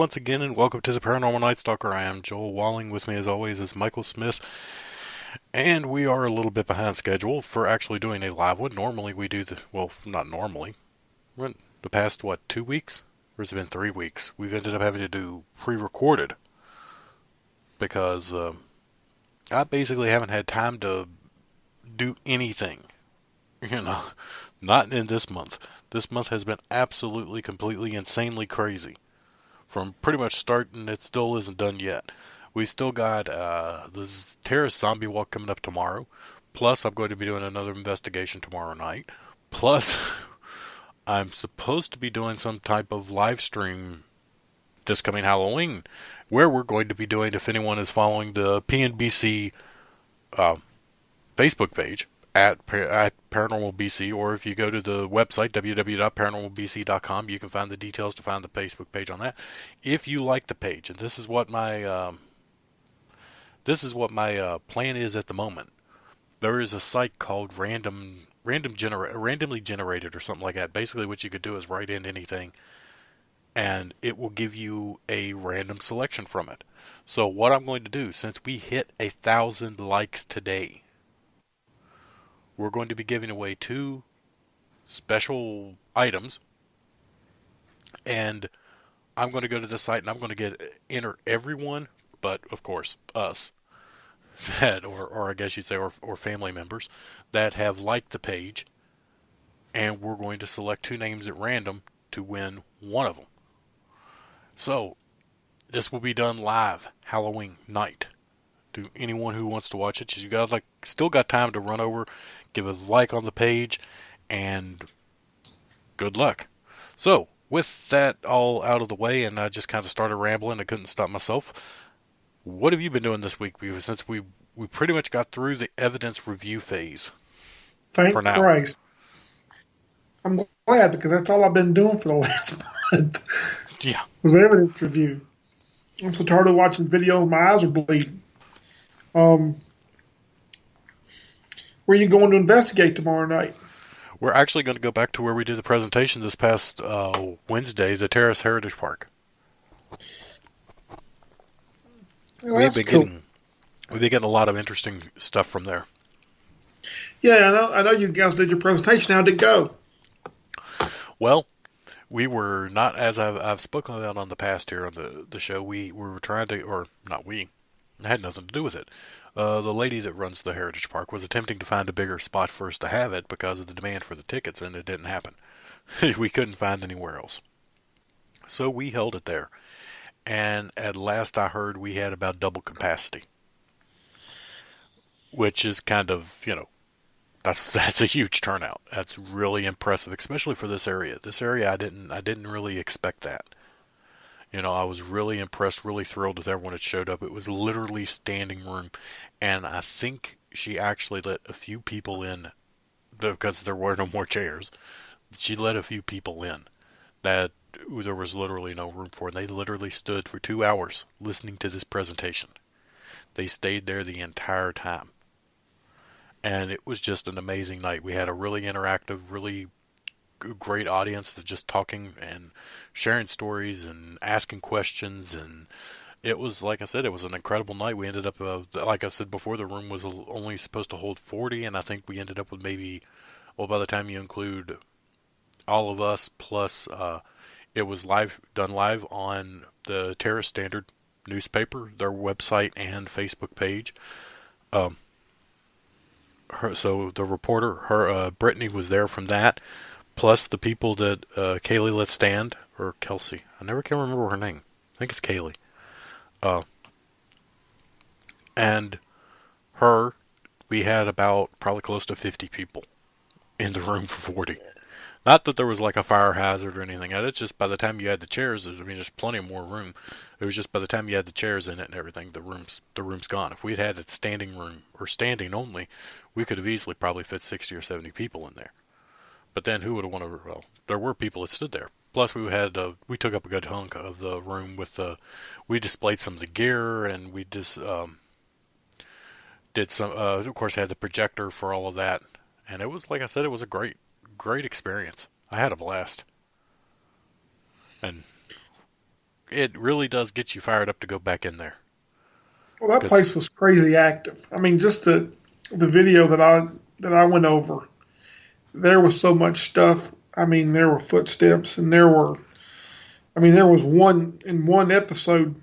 once again, and welcome to the Paranormal NightStalker. I am Joel Walling. With me, as always, is Michael Smith, and we are a little bit behind schedule for actually doing a live one. Normally, we do not normally. The past, 2 weeks? Or has it been 3 weeks? We've ended up having to do pre-recorded because I basically haven't had time to do anything. You know, not in this month. This month has been absolutely, completely, insanely crazy. From pretty much starting, it still isn't done yet. We still got this Terrace zombie walk coming up tomorrow. Plus, I'm going to be doing another investigation tomorrow night. Plus, I'm supposed to be doing some type of live stream this coming Halloween, where we're going to be doing, if anyone is following the PNBC Facebook page at Paranormal BC, or if you go to the website www.paranormalbc.com, you can find the details to find the Facebook page on that. If you like the page, and this is what my plan is at the moment. There is a site called randomly generated or something like that. Basically, what you could do is write in anything, and it will give you a random selection from it. So what I'm going to do, since we hit 1,000 likes today, we're going to be giving away 2 special items, and I'm going to go to the site and I'm going to enter everyone, but of course us, that or I guess you'd say or family members that have liked the page, and we're going to select 2 names at random to win one of them. So this will be done live Halloween night. To anyone who wants to watch it, you got still got time to run over, give a like on the page, and good luck. So, with that all out of the way, and I just kind of started rambling, I couldn't stop myself. What have you been doing this week? Since we pretty much got through the evidence review phase. For Thank now. Christ. I'm glad because that's all I've been doing for the last month. Yeah. Was evidence review. I'm so tired of watching videos, my eyes are bleeding. Where are you going to investigate tomorrow night? We're actually going to go back to where we did the presentation this past Wednesday, the Terrace Heritage Park. Well, that's cool. We've been getting a lot of interesting stuff from there. Yeah, I know you guys did your presentation. How'd it go? Well, we were not, as I've spoken about on the past here on the show, we were trying to, or not we, it had nothing to do with it. The lady that runs the Heritage Park was attempting to find a bigger spot for us to have it because of the demand for the tickets, and it didn't happen. We couldn't find anywhere else. So we held it there. And at last I heard we had about double capacity. Which is kind of, that's a huge turnout. That's really impressive, especially for this area. This area I didn't really expect that. I was really impressed, really thrilled with everyone that showed up. It was literally standing room. And I think she actually let a few people in because there were no more chairs. She let a few people in that there was literally no room for. And they literally stood for 2 hours listening to this presentation. They stayed there the entire time. And it was just an amazing night. We had a really interactive, really great audience that just talking and sharing stories and asking questions, and it was, like I said, it was an incredible night. We ended up, like I said before, the room was only supposed to hold 40, and I think we ended up with maybe, well, by the time you include all of us, plus it was done live on the Terrace Standard newspaper, their website and Facebook page. So the reporter, Brittany, was there from that. Plus the people that Kaylee let stand, or Kelsey. I never can remember her name. I think it's Kaylee. And her, we had about probably close to 50 people in the room for 40. Not that there was like a fire hazard or anything. It's just by the time you had the chairs, there's plenty more room. It was just by the time you had the chairs in it and everything, the room's gone. If we'd had it standing room or standing only, we could have easily probably fit 60 or 70 people in there. But then who would have wanted? Well, there were people that stood there. Plus, we took up a good hunk of the room with we displayed some of the gear, and we just did some. Of course, had the projector for all of that, and it was, like I said, it was a great experience. I had a blast, and it really does get you fired up to go back in there. Well, that Cause place was crazy active. I mean, just the video that I went over, there was so much stuff. I mean, there were footsteps, and there was one episode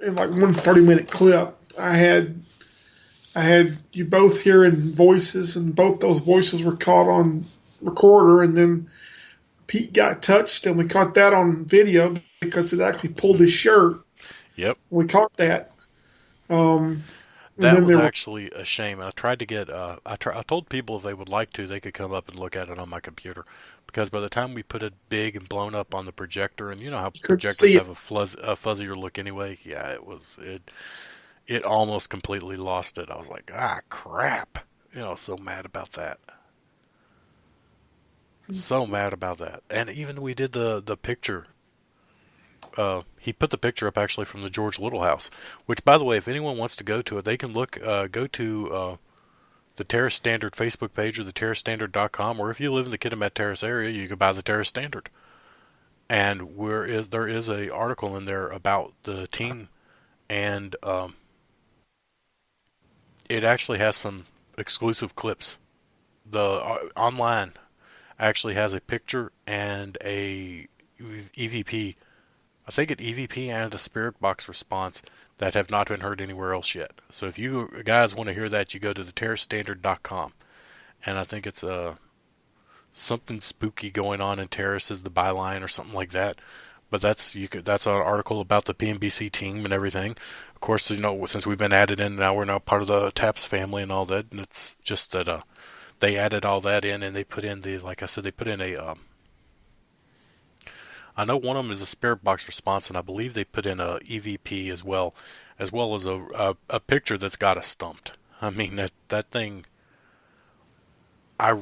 in like one 30-minute clip. I had you both hearing voices, and both those voices were caught on recorder, and then Pete got touched, and we caught that on video because it actually pulled his shirt. yep, We caught that. Um, and that then was there were actually a shame. I tried to get. I told people if they would like to, they could come up and look at it on my computer, because by the time we put it big and blown up on the projector, and you know how you couldn't projectors see it. have a fuzzier look anyway. Yeah, it almost completely lost it. I was like, ah, crap. So mad about that. So mad about that. And even we did the picture. He put the picture up actually from the George Little house, which, by the way, if anyone wants to go to it, they can go to the Terrace Standard Facebook page or the terracestandard.com, or if you live in the Kitimat Terrace area, you can buy the Terrace Standard. And there is a article in there about the team, and it actually has some exclusive clips. The online actually has a picture and a EVP. I think an EVP and a spirit box response that have not been heard anywhere else yet. So if you guys want to hear that, you go to the terracestandard.com, and I think it's something spooky going on in Terrace is the byline or something like that. But that's an article about the PNBC team and everything. Of course, since we've been added in, now we're now part of the Taps family and all that. And it's just that they added all that in, and they put in like I said, they put in a. I know one of them is a spirit box response, and I believe they put in a EVP as well as a picture that's got us stumped. I mean that thing. I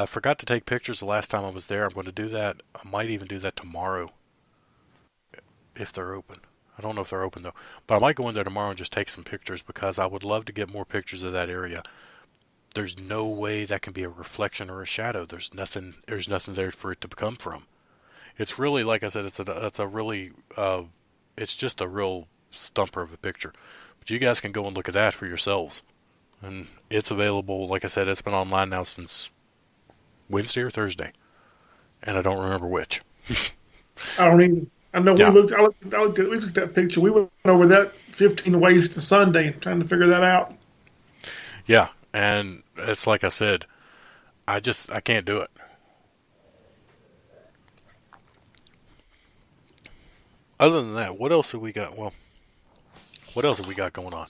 forgot to take pictures the last time I was there. I'm going to do that. I might even do that tomorrow if they're open. I don't know if they're open though, but I might go in there tomorrow and just take some pictures because I would love to get more pictures of that area. There's no way that can be a reflection or a shadow. There's nothing. There's nothing there for it to come from. It's really, like I said, it's a really it's just a real stumper of a picture. But you guys can go and look at that for yourselves. And it's available, like I said, it's been online now since Wednesday or Thursday. And I don't remember which. I don't even. I know we Yeah. looked. We looked at that picture. We went over that 15 ways to Sunday, trying to figure that out. Yeah. And it's like I said, I can't do it. Other than that, what else have we got? Well, what else have we got going on?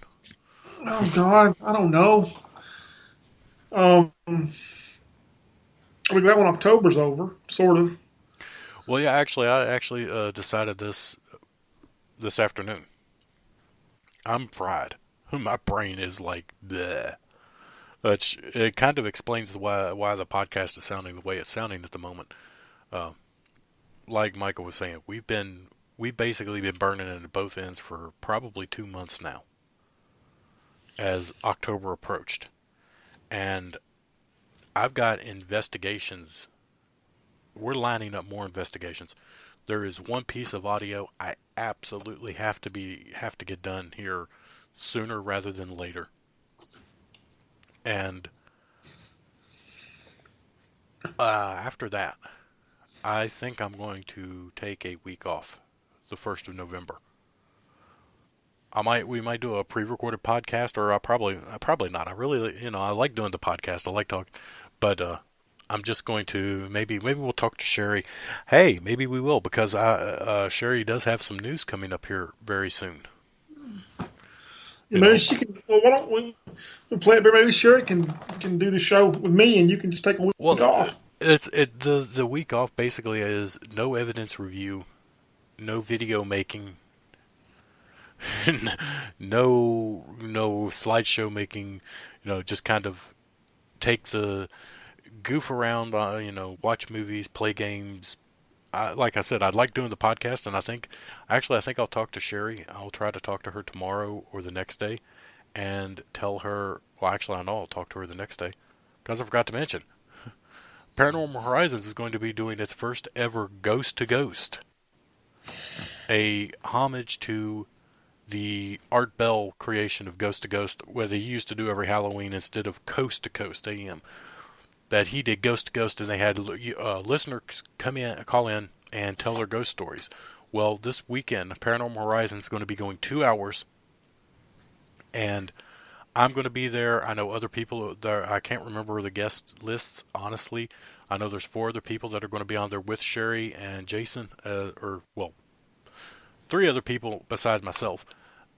Oh God, I don't know. Um, we're glad when October's over, sort of. Well, yeah, I actually decided this afternoon. I'm fried. My brain is like bleh. Which it kind of explains why the podcast is sounding the way it's sounding at the moment. Uh, like Michael was saying, we've basically been burning into both ends for probably 2 months now, as October approached, and I've got investigations. We're lining up more investigations. There is one piece of audio I absolutely have to get done here sooner rather than later, and after that, I think I'm going to take a week off, the 1st of November. We might do a pre-recorded podcast, or probably not. I really, I like doing the podcast. I like talking, but I'm just going to maybe we'll talk to Sherry. Hey, maybe we will because Sherry does have some news coming up here very soon. You Maybe know, she can. Well, why don't we play it? But maybe Sherry can do the show with me, and you can just take a week well, off. the week off basically is no evidence review, no video making, no slideshow making. Just kind of take the goof around, watch movies, play games. Like I said, I'd like doing the podcast, and I think I'll talk to Sherry. I'll try to talk to her tomorrow or the next day, and tell her. Well, actually, I know I'll talk to her the next day, because I forgot to mention, Paranormal Horizons is going to be doing its first ever Ghost to Ghost. a homage to the Art Bell creation of Ghost to Ghost, where they used to do every Halloween instead of Coast to Coast AM. That he did Ghost to Ghost, and they had listeners come in, call in, and tell their ghost stories. Well, this weekend, Paranormal Horizon is going to be going 2 hours, and I'm going to be there. I know other people there. I can't remember the guest lists, honestly. I know there's 4 other people that are going to be on there with Sherry and Jason, or, well, 3 other people besides myself.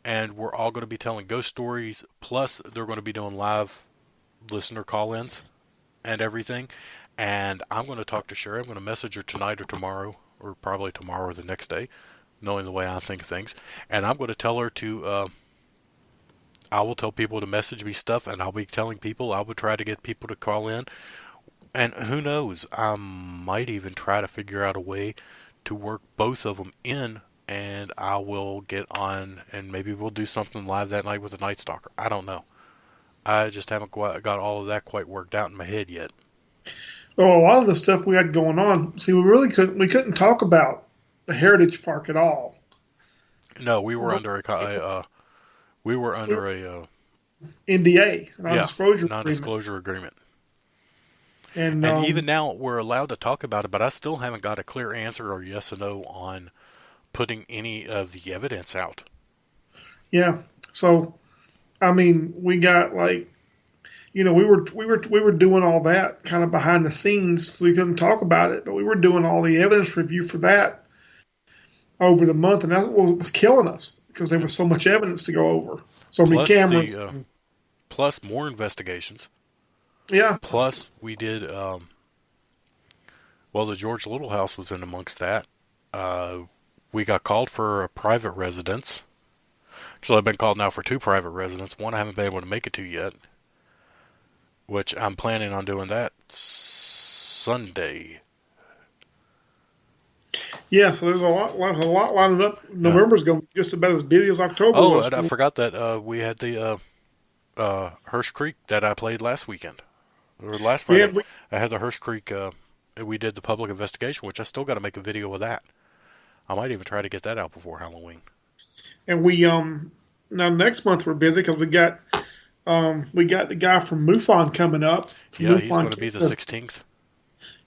And we're all going to be telling ghost stories, plus they're going to be doing live listener call-ins and everything. And I'm going to talk to Sherry. I'm going to message her tonight or tomorrow, or probably tomorrow or the next day, knowing the way I think of things. And I'm going to tell her I will tell people to message me stuff, and I'll be telling people. I will try to get people to call in. And who knows, I might even try to figure out a way to work both of them in, and I will get on, and maybe we'll do something live that night with the Night Stalker. I don't know. I just haven't got all of that quite worked out in my head yet. Well, a lot of the stuff we had going on, see, we couldn't talk about the Heritage Park at all. No, we were under we were We under were a NDA, yeah, non-disclosure agreement, non-disclosure agreement. and And even now we're allowed to talk about it, but I still haven't got a clear answer or yes or no on putting any of the evidence out. yeah. So I mean, we got like we were doing all that kind of behind the scenes, so we couldn't talk about it, but we were doing all the evidence review for that over the month, and that's what was killing us because there Yep. was so much evidence to go over, so many Plus cameras. plus more investigations. Yeah, Plus we did well, the George Little House was in amongst that. Uh, we got called for a private residence. Actually, I've been called now for 2 private residences. One I haven't been able to make it to yet, which I'm planning on doing that Sunday. yeah. So there's a lot lining up. Yeah. November's going to be just about as busy as October Oh, was and I for me. forgot that we had the Hirsch Creek that I played last weekend or last Yeah, Friday. I had the Hirsch Creek. We did the public investigation, which I still got to make a video of that. I might even try to get that out before Halloween. and we now next month we're busy because we got the guy from MUFON coming up. From Yeah, he's going MUFON to be the Canada, 16th.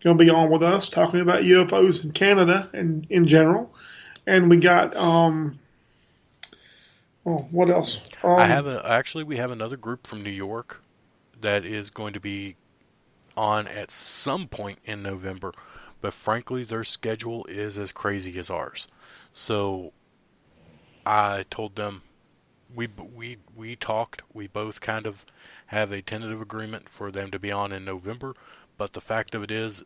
going to be on with us talking about UFOs in Canada and in general. And we got what else? Actually, we have another group from New York that is going to be on at some point in November, but frankly, their schedule is as crazy as ours. So I told them we talked. We both kind of have a tentative agreement for them to be on in November. But the fact of it is,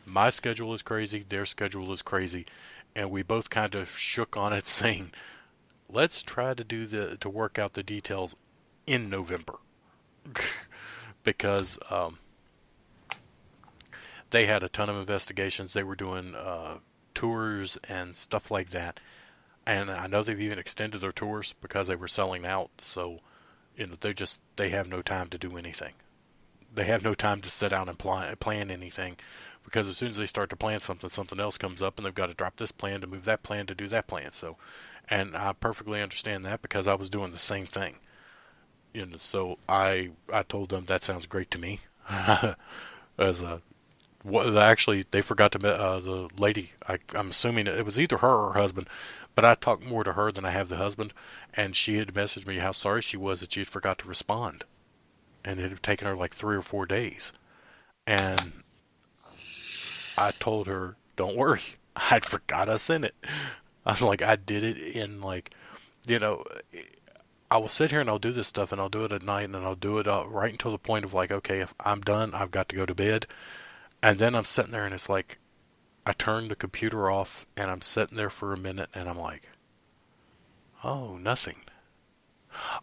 my schedule is crazy. Their schedule is crazy, and we both kind of shook on it, saying, "Let's try to to work out the details in November," because they had a ton of investigations. They were doing tours and stuff like that, and I know they've even extended their tours because they were selling out. So, they have no time to do anything. They have no time to sit down and plan anything, because as soon as they start to plan something, something else comes up, and they've got to drop this plan to move that plan to do that plan. So, and I perfectly understand that because I was doing the same thing. So I told them that sounds great to me. As a actually, they forgot to the lady. I'm assuming it was either her or her husband, but I talked more to her than I have the husband, and she had messaged me how sorry she was that she had forgot to respond, and it had taken her like 3 or 4 days. And I told her, "Don't worry, I'd forgot I sent it." I was like, I did it in like, you know, I will sit here and I'll do this stuff and I'll do it at night and I'll do it right until the point of like, okay, if I'm done, I've got to go to bed. And then I'm sitting there and it's like, I turn the computer off and I'm sitting there for a minute and I'm like, oh, nothing.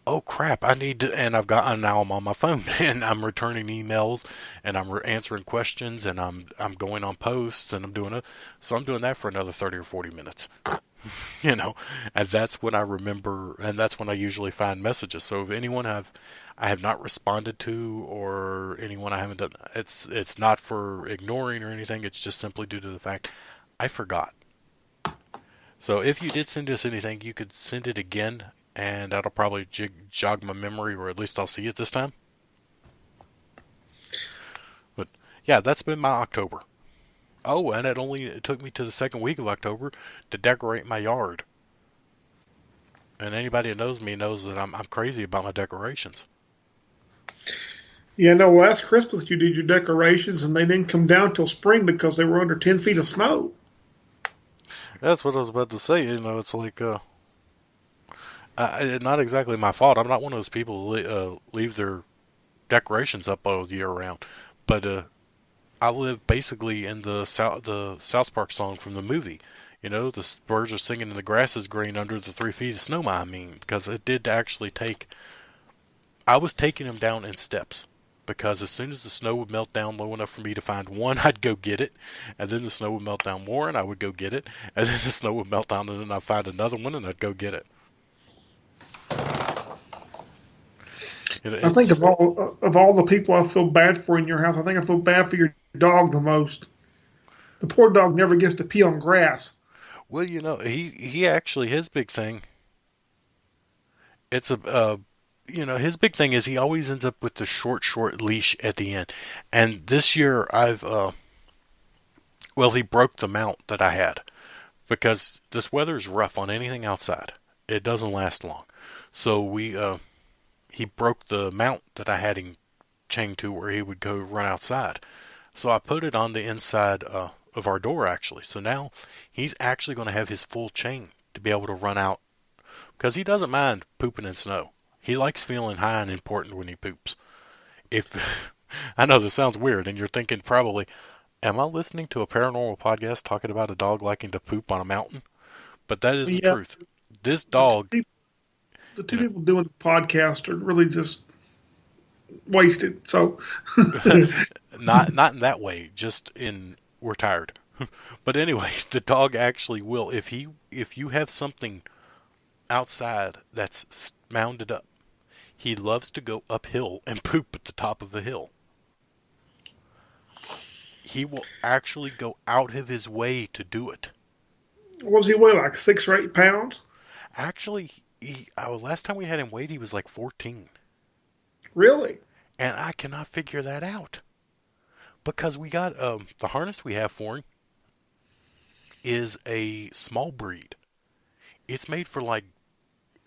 Oh crap! I need to, and now I'm on my phone and I'm returning emails and I'm answering questions and I'm going on posts and I'm doing it. So I'm doing that for another 30 or 40 minutes. you know, and that's when I remember, and that's when I usually find messages. So if anyone I have not responded to, or anyone I haven't done, it's not for ignoring or anything. It's just simply due to the fact I forgot. So if you did send us anything, you could send it again, and that'll probably jog my memory, or at least I'll see it this time. But yeah, that's been my October. Oh, and it took me to the second week of October to decorate my yard. And anybody that knows me knows that I'm crazy about my decorations. Yeah, no, last Christmas you did your decorations and they didn't come down till spring because they were under 10 feet of snow. That's what I was about to say. You know, it's like not exactly my fault. I'm not one of those people who leave their decorations up all year round. But I live basically in the South Park song from the movie. You know, the birds are singing and the grass is green under the 3 feet of snow. I mean, because it did actually take. I was taking them down in steps. Because as soon as the snow would melt down low enough for me to find one, I'd go get it. And then the snow would melt down more, and I would go get it. And then the snow would melt down, and then I'd find another one, and I'd go get it. I It's think just, of all the people I feel bad for in your house, I think I feel bad for your dog the most. The poor dog never gets to pee on grass. well, you know, he actually, his big thing, it's his big thing is he always ends up with the short leash at the end. And this year, he broke the mount that I had. Because this weather is rough on anything outside. It doesn't last long. So he broke the mount that I had him chained to where he would go run outside. So I put it on the inside of our door actually. So now he's actually going to have his full chain to be able to run out because he doesn't mind pooping in snow. He likes feeling high and important when he poops. If I know this sounds weird and you're thinking probably, am I listening to a paranormal podcast talking about a dog liking to poop on a mountain? But that is But the yeah, truth. This the two dog, people, the you two people doing the podcast are really just wasted. So, not in that way, just in we're tired. But anyway, the dog actually will if you have something outside that's mounded up. He loves to go uphill and poop at the top of the hill. He will actually go out of his way to do it. what does he weigh, like 6 or 8 pounds? Actually, last time we had him weighed, he was like 14. Really? And I cannot figure that out. Because we got the harness we have for him is a small breed. It's made for like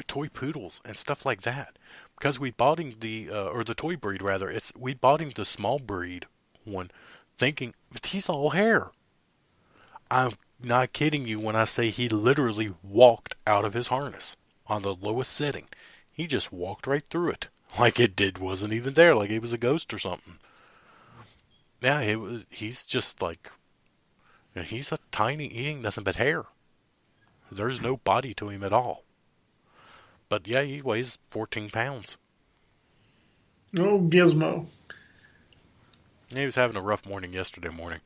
toy poodles and stuff like that. Because we bought him or the toy breed rather, we bought him the small breed one, thinking he's all hair. I'm not kidding you when I say he literally walked out of his harness on the lowest setting. He just walked right through it, like wasn't even there, like he was a ghost or something. Yeah, he's just like, he's a tiny, he ain't nothing but hair. There's no body to him at all. But yeah, he weighs 14 pounds. Oh, Gizmo. He was having a rough morning yesterday morning.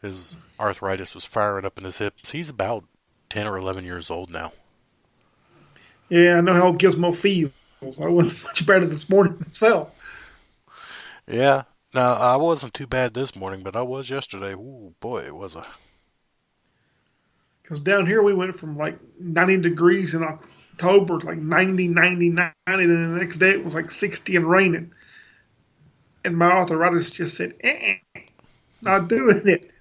His arthritis was firing up in his hips. He's about 10 or 11 years old now. Yeah, I know how Gizmo feels. I wasn't much better this morning myself. Yeah. Now, I wasn't too bad this morning, but I was yesterday. Ooh, boy, it was a... Because down here we went from like 90 degrees in October to like 90, 90, 90, and then the next day it was like 60 and raining. And my arthritis just said, not doing it.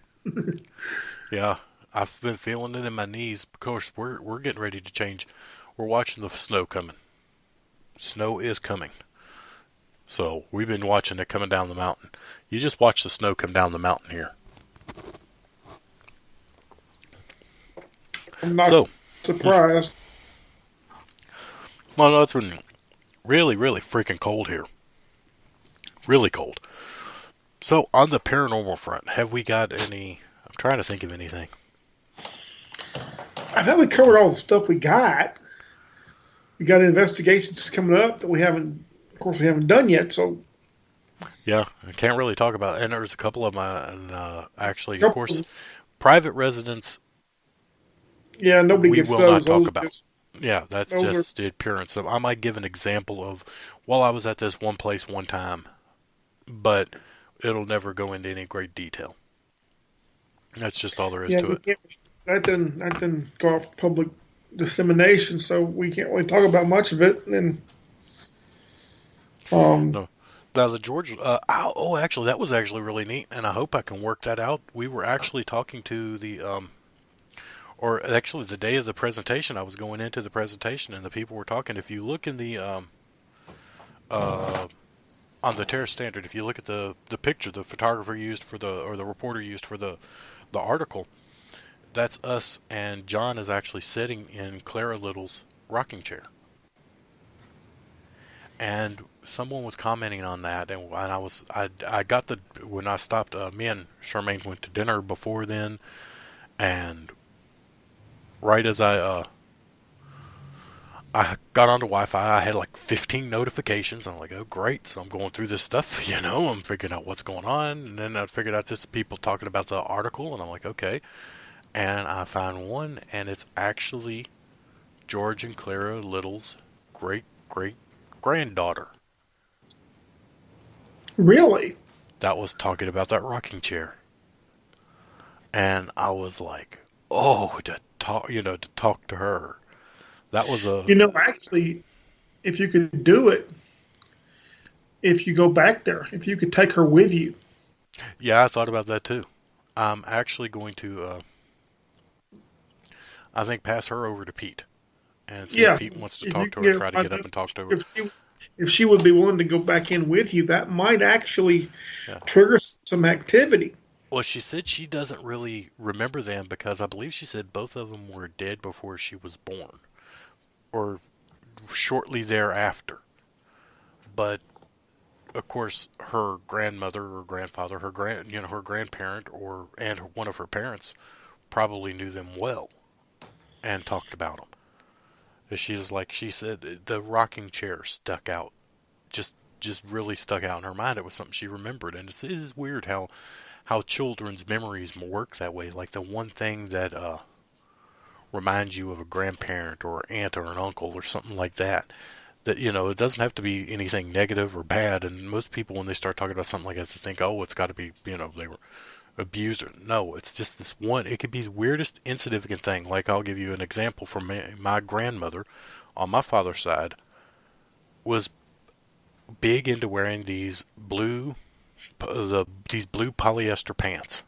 Yeah, I've been feeling it in my knees. Of course, we're getting ready to change. We're watching the snow coming. Snow is coming. So, we've been watching it coming down the mountain. You just watch the snow come down the mountain here. I'm not So, surprised. well, no, it's been really, really freaking cold here. Really cold. So, on the paranormal front, have we got any... I'm trying to think of anything. I think we covered all the stuff we got. We got investigations coming up that of course, we haven't done yet. So, Yeah, I can't really talk about it. And there's a couple of mine, actually, of couple, course, private residents yeah, nobody we gets will not those. talk Those about. just Yeah, that's those are just the appearance of. I might give an example of, well, I was at this one place one time, but it'll never go into any great detail. That's just all there is yeah. to it. that didn't go off public dissemination, so we can't really talk about much of it. And um, No. Now the George, actually, that was actually really neat, and I hope I can work that out. We were actually talking to or actually the day of the presentation, I was going into the presentation, and the people were talking. If you look in uh, on the Terrace Standard, if you look at the picture the photographer used for the reporter used for the article, that's us, and John is actually sitting in Clara Little's rocking chair. And someone was commenting on that, and I got the when I stopped. Me and Charmaine went to dinner before then, and right as I got onto Wi-Fi, I had like 15 notifications. I'm like, oh great! So I'm going through this stuff, I'm figuring out what's going on, and then I figured out this people talking about the article, and I'm like, okay. And I found one, and it's actually George and Clara Little's great great granddaughter really, that was talking about that rocking chair. And I was like, oh, to talk to her. That was a actually, if you could do it, if you go back there, if you could take her with you. yeah. I thought about that too. I'm actually going to, I think, pass her over to Pete and see if Yeah, Pete wants to if you talk to can her. get her Try to get lined up up, and talk to her. if she would be willing to go back in with you, that might actually Yeah. trigger some activity. Well, she said she doesn't really remember them because I believe she said both of them were dead before she was born, or shortly thereafter. But of course, her grandmother or grandfather, her grandparent, and one of her parents probably knew them well and talked about them. She said, the rocking chair stuck out, just just really stuck out in her mind. It was something she remembered, and it is weird how children's memories work that way. Like the one thing that reminds you of a grandparent or aunt or an uncle or something like that. That it doesn't have to be anything negative or bad. And most people, when they start talking about something like that, they think, oh, it's got to be they were abused. Or no, it's just this one. It could be the weirdest insignificant thing. Like I'll give you an example from my grandmother on my father's side was big into wearing these blue polyester pants.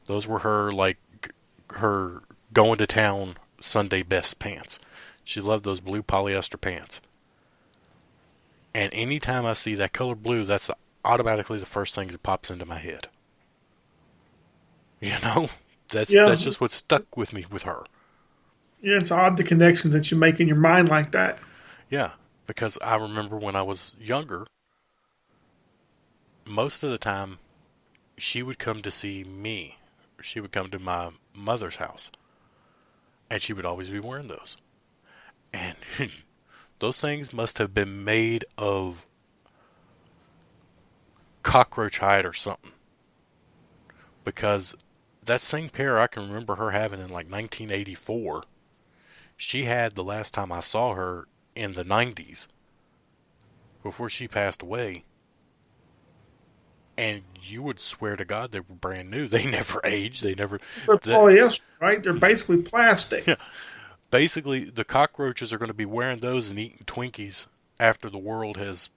Those were her going to town Sunday best pants. She loved those blue polyester pants. And anytime I see that color blue, that's automatically the first thing that pops into my head. You know, Yeah, that's just what stuck with me with her. yeah, it's odd the connections that you make in your mind like that. Yeah, because I remember when I was younger, most of the time she would come to see me. She would come to my mother's house, and she would always be wearing those. And those things must have been made of cockroach hide or something. Because that same pair I can remember her having in like 1984, she had the last time I saw her in the 90s before she passed away. And you would swear to God they were brand new. They never aged. They never. They're The, polyester, right? They're basically plastic. yeah, basically, the cockroaches are going to be wearing those and eating Twinkies after the world has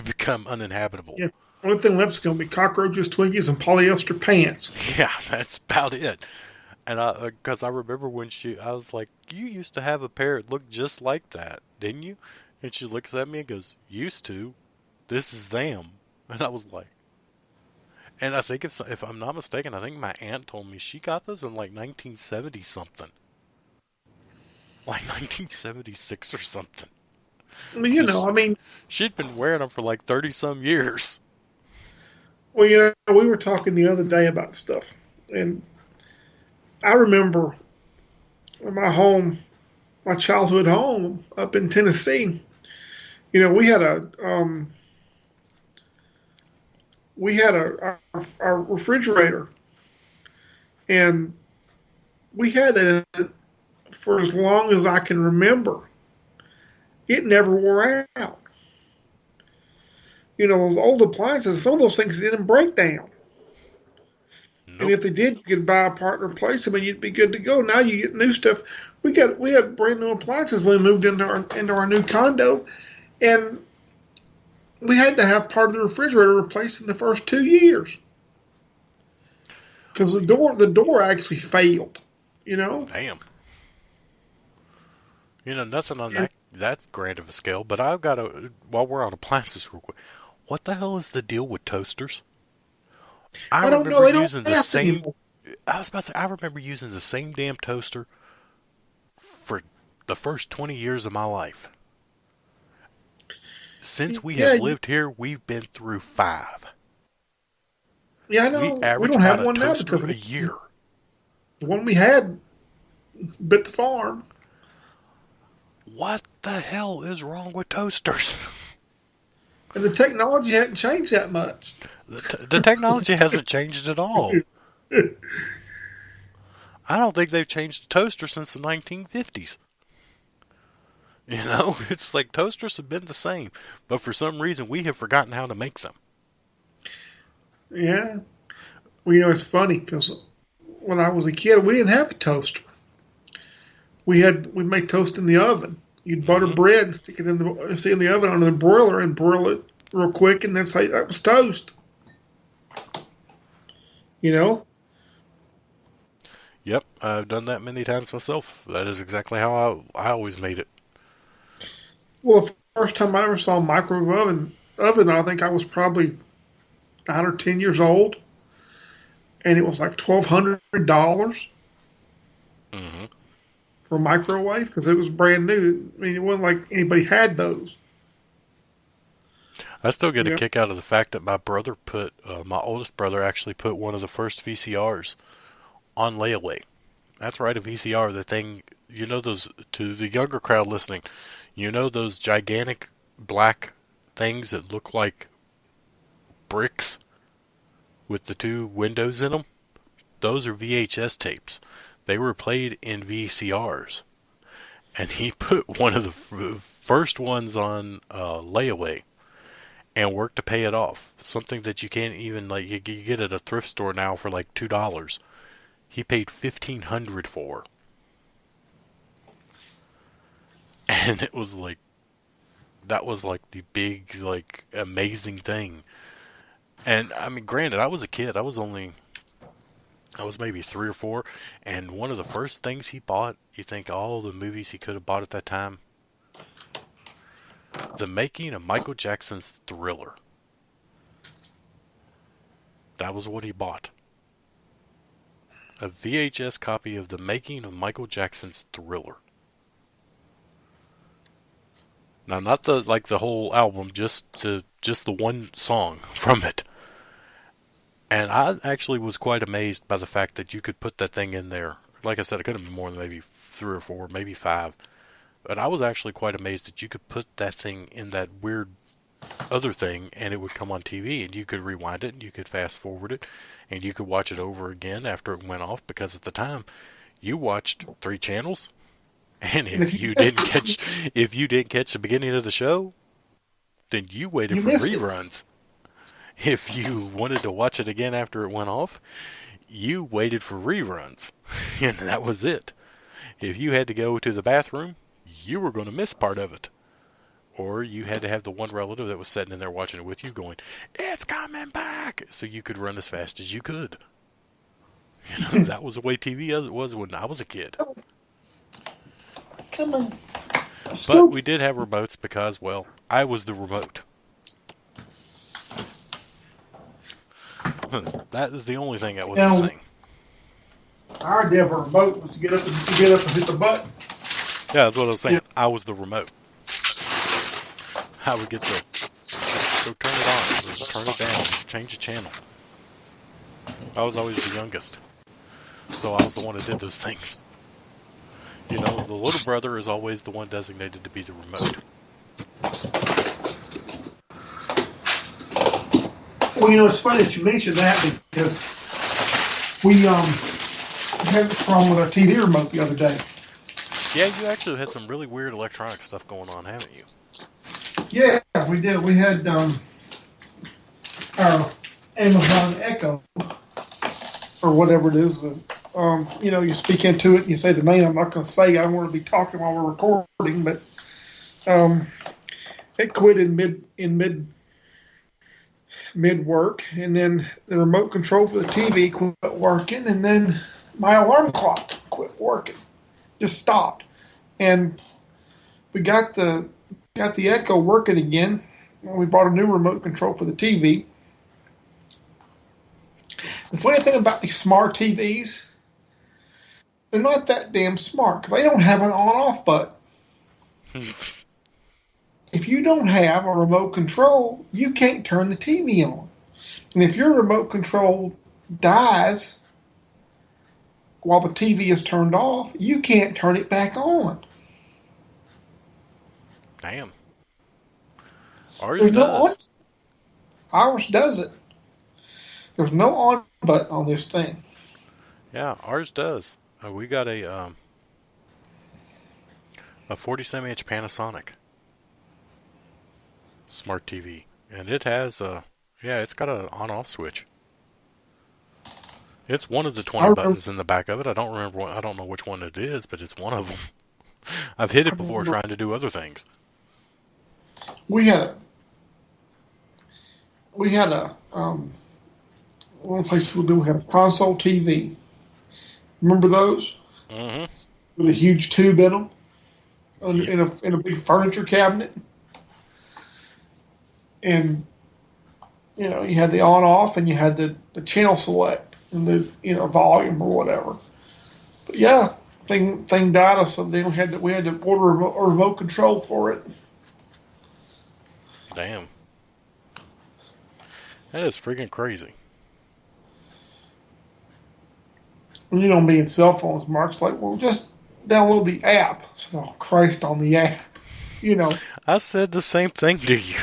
become uninhabitable. Yeah. Only thing left is going to be cockroaches, Twinkies, and polyester pants. Yeah, that's about it. And because I remember when I was like, you used to have a pair that looked just like that, didn't you? And she looks at me and goes, used to. This is them. And I was like, and I think if I'm not mistaken, I think my aunt told me she got those in like 1970 something, like 1976 or something. I mean, So I mean, she'd been wearing them for like 30 some years. well, we were talking the other day about stuff, and I remember my home, my childhood home up in Tennessee. We had our refrigerator, and we had it for as long as I can remember. It never wore out. Those old appliances, some of those things didn't break down. And Nope. if they did, you could buy a part and replace them, and you'd be good to go. Now you get new stuff. We had brand new appliances when we moved into our new condo, and we had to have part of the refrigerator replaced in the first 2 years because the door actually failed. You know, Damn. Nothing on and that grand of a scale. But I've got while we're on appliances, real quick. What the hell is the deal with toasters? I I don't know. remember They don't using the last same. anymore. I was about to say, I remember using the same damn toaster for the first 20 years of my life. Since we Yeah, have lived here, we've been through 5. yeah, I We know. We average don't have about a one now because toaster a year. the one we had bit the farm. What the hell is wrong with toasters? And the technology hadn't changed that much. The technology hasn't changed at all. I don't think they've changed a toaster since the 1950s. It's like toasters have been the same, but for some reason we have forgotten how to make them. Yeah. Well, it's funny because when I was a kid, we didn't have a toaster. We made toast in the oven. You'd butter Hmm. bread and stick it in the oven under the broiler and broil it real quick, and that was toast. You know. Yep, I've done that many times myself. That is exactly how I always made it. Well, the first time I ever saw a microwave oven, I think I was probably 9 or 10 years old, and it was like $1,200 Hmm. for a microwave because it was brand new. I mean, it wasn't like anybody had those. I still get You a know. kick out of the fact that my oldest brother actually put one of the first VCRs on layaway. That's right, a VCR. The thing, to the younger crowd listening, those gigantic black things that look like bricks with the 2 windows in them? Those are VHS tapes. They were played in VCRs. And he put one of the first ones on layaway and worked to pay it off. Something that you can't even, like, you get at a thrift store now for like $2. He paid $1,500 for. And it was like, that was like the big, like, amazing thing. And I mean, granted, I was a kid. I was maybe 3 or 4. And one of the first things he bought, you think all the movies he could have bought at that time, the making of Michael Jackson's Thriller. That was what he bought. A VHS copy of the making of Michael Jackson's Thriller. Now, not the whole album, just the one song from it. And I actually was quite amazed by the fact that you could put that thing in there. Like I said, it could have been more than maybe 3 or 4, maybe 5. But I was actually quite amazed that you could put that thing in that weird other thing and it would come on TV and you could rewind it and you could fast forward it and you could watch it over again after it went off, because at the time you watched 3 channels, and And if if you didn't catch the beginning of the show, then you waited you for missed it, reruns. If you wanted to watch it again after it went off, you waited for reruns. And that was it. If you had to go to the bathroom, you were going to miss part of it. Or you had to have the one relative that was sitting in there watching it with you going, "It's coming back!" So you could run as fast as you could. That was the way TV was when I was a kid. come on, But Scoop. we did have remotes because, well, I was the remote. That is the only thing that was the Now, same. our idea of a remote was to get up and hit the button. Yeah, that's what I was Yeah. saying. I was the remote. I would get the go turn it on, or turn it down, change the channel. I was always the youngest, so I was the one that did those things. The little brother is always the one designated to be the remote. Well, it's funny that you mentioned that because we had a problem with our TV remote the other day. Yeah, you actually had some really weird electronic stuff going on, haven't you? Yeah, we did. We had our Amazon Echo, or whatever it is. You speak into it and you say the name. I'm not going to say. I don't want to be talking while we're recording, but um, it quit in mid work, and then the remote control for the TV quit working, and then my alarm clock quit working, just stopped, and we got the Echo working again. We bought a new remote control for the TV. The funny thing about these smart TVs, they're not that damn smart because they don't have an on-off button. If you don't have a remote control, you can't turn the TV on. And if your remote control dies while the TV is turned off, you can't turn it back on. Damn. Ours There's no on. does. Ours does it. There's no on button on this thing. Yeah, ours does. We got a 47-inch Panasonic smart TV, and it has it's got an on-off switch. It's one of the I 20 remember, buttons in the back of it. I don't remember. I don't know which one it is, but it's one of them. I've hit I it before remember trying to do other things. we had a we had a one place we had a console TV. Remember those Mm-hmm. with a huge tube in them Yep. in a big furniture cabinet, and you had the on off and you had the channel select and the volume or whatever. But yeah, thing died us, so then we had to order a remote control for it. Damn. That is freaking crazy. And me and cell phones, Mark's like, well, just download the app. So, oh Christ, on the app, you know. I said the same thing to you.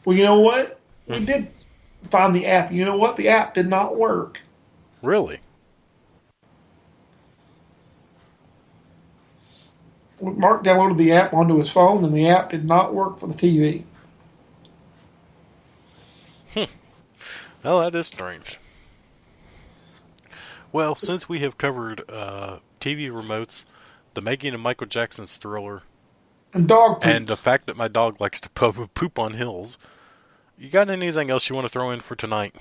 Well, you know what? We did find the app. You know what? The app did not work. Really? Mark downloaded the app onto his phone, and the app did not work for the TV. Oh, that is strange. Well, since we have covered TV remotes, the making of Michael Jackson's Thriller, And dog and poop. the fact that my dog likes to poop on hills, you got anything else you want to throw in for tonight?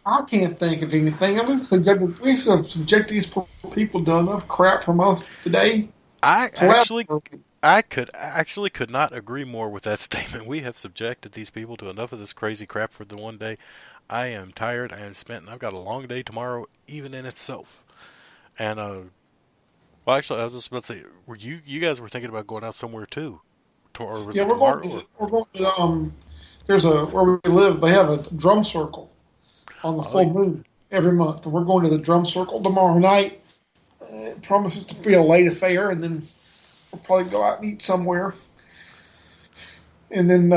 I can't think of anything. We've subjected these poor people to enough crap from us today. I actually, Collaborate. could not agree more with that statement. We have subjected these people to enough of this crazy crap for the one day. I am tired. I am spent, and I've got a long day tomorrow, even in itself. And well, actually, I was just about to say, were you guys were thinking about going out somewhere too, or was Yeah, it we're going tomorrow? to Or we're going to there's a where we live. They have a drum circle on the oh, full moon every month, and we're going to the drum circle tomorrow night. It promises to be a late affair, and then we'll probably go out and eat somewhere. And then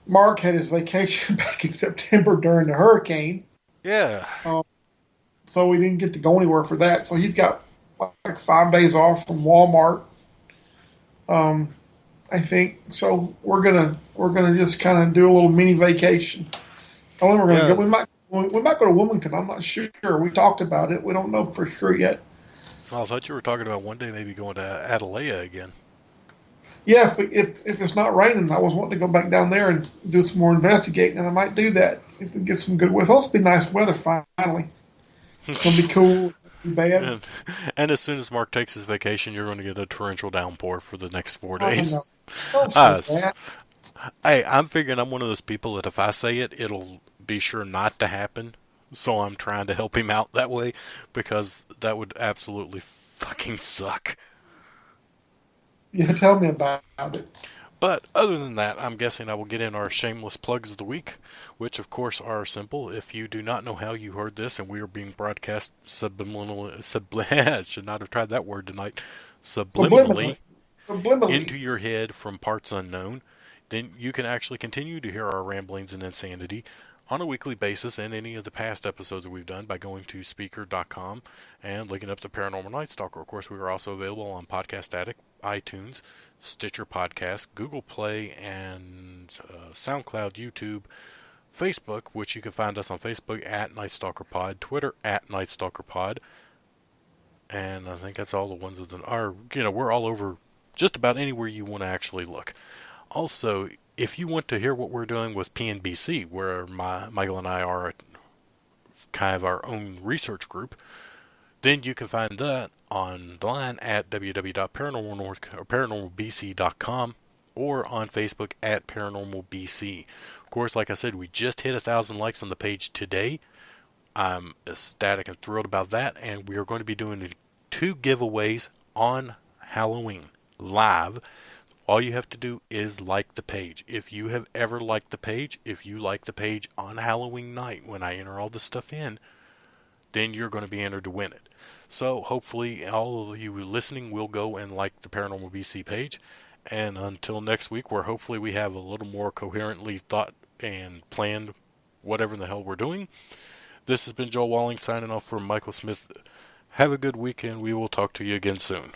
Mark had his vacation back in September during the hurricane, yeah, um, so we didn't get to go anywhere for that. So he's got like 5 days off from Walmart, um, I think. So we're gonna just kind of do a little mini vacation. I don't think we're gonna go. yeah. We might go to Wilmington. I'm not sure. We talked about it. We don't know for sure yet. I thought you were talking about one day maybe going to Adelaide again. Yeah, if it's not raining, I was wanting to go back down there and do some more investigating, and I might do that if we get some good weather. It's supposed to be nice weather finally. It's gonna be cool, be bad. and, and as soon as Mark takes his vacation, you're going to get a torrential downpour for the next 4 I don't days. know. Don't say Uh, that. Hey, I'm figuring I'm one of those people that if I say it, it'll be sure not to happen. So I'm trying to help him out that way because that would absolutely fucking suck. Yeah, tell me about it. But other than that, I'm guessing I will get in our shameless plugs of the week, which of course are simple. If you do not know how you heard this and we are being broadcast I should not have tried that word tonight, Subliminally, subliminally into subliminally. your head from parts unknown, then you can actually continue to hear our ramblings and insanity on a weekly basis in any of the past episodes that we've done by going to speaker.com and looking up the Paranormal NightStalker. Of course, we are also available on Podcast Addict, iTunes, Stitcher Podcast, Google Play, and SoundCloud, YouTube, Facebook, which you can find us on Facebook at Night Stalker Pod, Twitter at Night Stalker Pod, and I think that's all the ones that are, we're all over just about anywhere you want to actually look. Also, if you want to hear what we're doing with PNBC, where Michael and I are kind of our own research group, then you can find that online at www.paranormalbc.com or on Facebook at ParanormalBC. Of course, like I said, we just hit 1,000 likes on the page today. I'm ecstatic and thrilled about that, and we are going to be doing 2 giveaways on Halloween live. All you have to do is like the page. If you have ever liked the page, if you like the page on Halloween night when I enter all this stuff in, then you're going to be entered to win it. So hopefully all of you listening will go and like the Paranormal BC page. And until next week, where hopefully we have a little more coherently thought and planned whatever the hell we're doing. This has been Joel Walling signing off for Michael Smith. Have a good weekend. We will talk to you again soon.